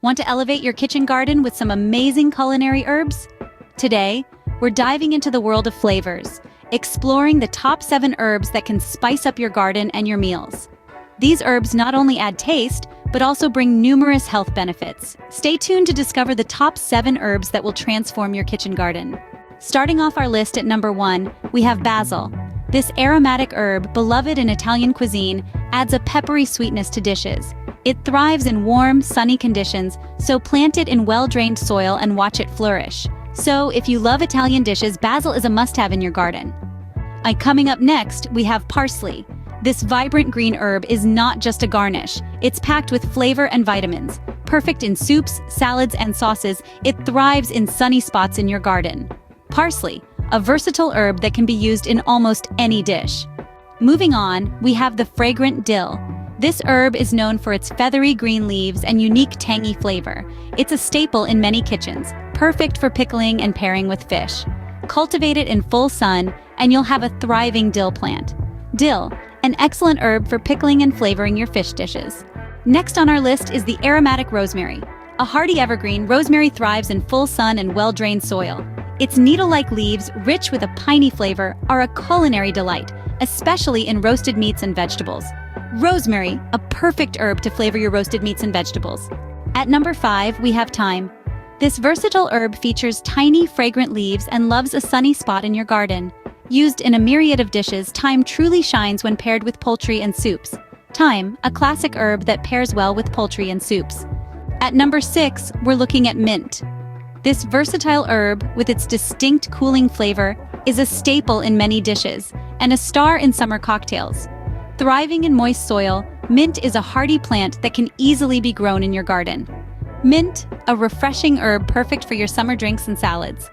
Want to elevate your kitchen garden with some amazing culinary herbs? Today, we're diving into the world of flavors, exploring the top 7 herbs that can spice up your garden and your meals. These herbs not only add taste, but also bring numerous health benefits. Stay tuned to discover the top 7 herbs that will transform your kitchen garden. Starting off our list at number 1, we have basil. This aromatic herb, beloved in Italian cuisine, adds a peppery sweetness to dishes. It thrives in warm, sunny conditions, so plant it in well-drained soil and watch it flourish. So, if you love Italian dishes, basil is a must-have in your garden. Coming up next, we have parsley. This vibrant green herb is not just a garnish. It's packed with flavor and vitamins. Perfect in soups, salads, and sauces, it thrives in sunny spots in your garden. Parsley, a versatile herb that can be used in almost any dish. Moving on, we have the fragrant dill. This herb is known for its feathery green leaves and unique tangy flavor. It's a staple in many kitchens, perfect for pickling and pairing with fish. Cultivate it in full sun, and you'll have a thriving dill plant. Dill, an excellent herb for pickling and flavoring your fish dishes. Next on our list is the aromatic rosemary. A hardy evergreen, rosemary thrives in full sun and well-drained soil. Its needle-like leaves, rich with a piney flavor, are a culinary delight, especially in roasted meats and vegetables. Rosemary, a perfect herb to flavor your roasted meats and vegetables. At number 5, we have thyme. This versatile herb features tiny, fragrant leaves and loves a sunny spot in your garden. Used in a myriad of dishes, thyme truly shines when paired with poultry and soups. Thyme, a classic herb that pairs well with poultry and soups. At number 6, we're looking at mint. This versatile herb, with its distinct cooling flavor, is a staple in many dishes and a star in summer cocktails. Thriving in moist soil, mint is a hardy plant that can easily be grown in your garden. Mint, a refreshing herb perfect for your summer drinks and salads.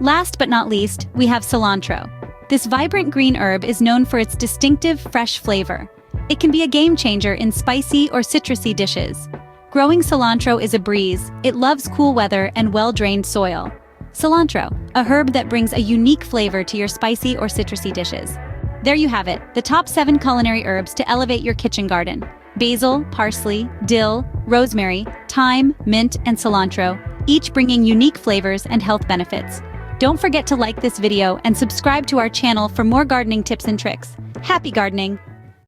Last but not least, we have cilantro. This vibrant green herb is known for its distinctive, fresh flavor. It can be a game changer in spicy or citrusy dishes. Growing cilantro is a breeze. It loves cool weather and well-drained soil. Cilantro, a herb that brings a unique flavor to your spicy or citrusy dishes. There you have it, the top 7 culinary herbs to elevate your kitchen garden. Basil, parsley, dill, rosemary, thyme, mint, and cilantro, each bringing unique flavors and health benefits. Don't forget to like this video and subscribe to our channel for more gardening tips and tricks. Happy gardening!